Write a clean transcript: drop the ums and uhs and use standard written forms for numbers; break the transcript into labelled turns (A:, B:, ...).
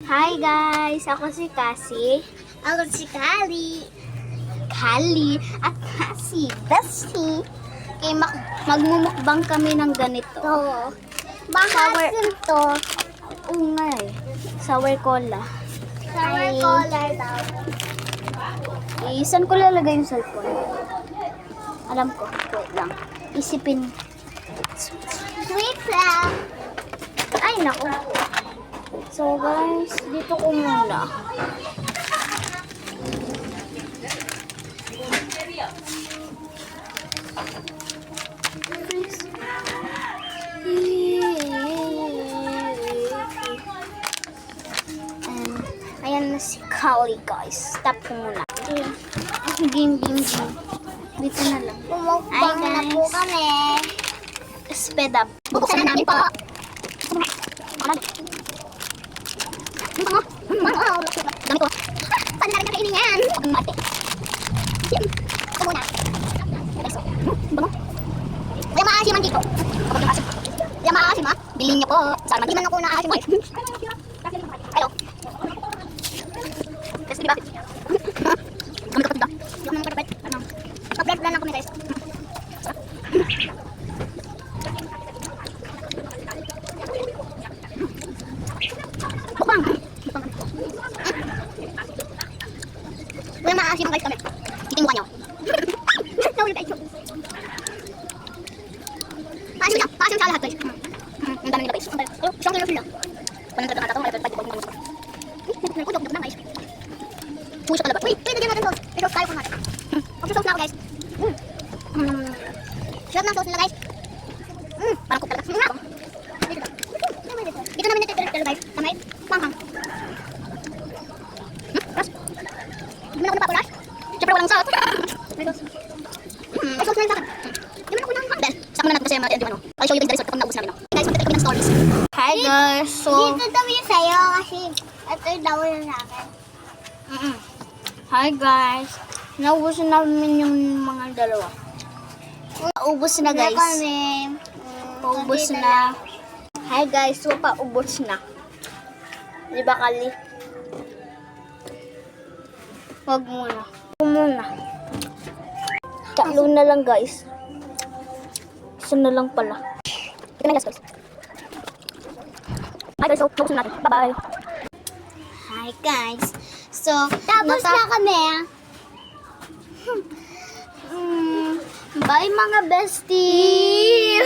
A: Hi guys! Ako si Cassie.
B: Ako si Kali.
A: Kali at Cassie. Bestie. Kaya magmumukbang kami ng ganito.
B: Oo. Bahasin to.
A: Oo nga eh. Sour cola.
B: Sour
A: Ay.
B: color daw.
A: Saan ko lalagay yung cellphone? Alam ko. Wait lang. Isipin.
B: Sweet lang.
A: Ay, naku. So guys, dito ko muna. Ayan na si Kali guys. Stop ko muna. Game. Dito na lang.
B: Pumukbang
A: Hi,
B: na
A: guys.
B: po kami.
A: Speed up.
B: Bubuksan na namin po. Dami ko. Paano natin kakainin yan? Ang mati. Ito muna. Bango. Kaya maasim ang dito. Kapag yung asim. Kaya maasim ha. Bilhin niyo po. Saan man. Di man ako naasim. Hello. Kasi di ba? Kami kapatid ba? Di ako naman kapatid. Ano? Kapatid lang kami guys. Bukbang. Wala maasim guys kami. Ito yung mukha nyo. Nawala tayo. Maasim lang. Maasim sa lahat guys. Ang dami nila guys. Siyang kilo sila. Panang talaga ito. Mayroon tayo pag nagpudok na guys. Puso ka labas. Wait, lagyan natin sauce. May sauce tayo kung natin. Sauce na ako guys. Sarap ng sauce nila guys. Parang cook talaga. Dito namin natitira guys. Kamay. Panghang. Ras. Hindi mo na ako napakulas. Siyempre walang sauce. May sauce. May sauce na rin sa akin. Hindi mo na ako nang Ben, saka na natin kasi yung ano. I'll show you the result kapag naubos namin. Guys, magtitira kami ng stories.
A: Hi guys. So,
B: Dito daw yung sa'yo kasi ito yung daw yung sa akin.
A: hi guys. Naubusan namin yung mga dalawa. Paubos na guys. Paubos na. Hi guys. So, paubos na. Di ba Kali? Wag muna. Wag muna. Tatlo na lang guys. Isa na lang pala.
B: Ito na guys. Hi guys, so naubos na natin. Bye-bye.
A: Hi guys. So,
B: Tapos na kami.
A: Bye mga bestie!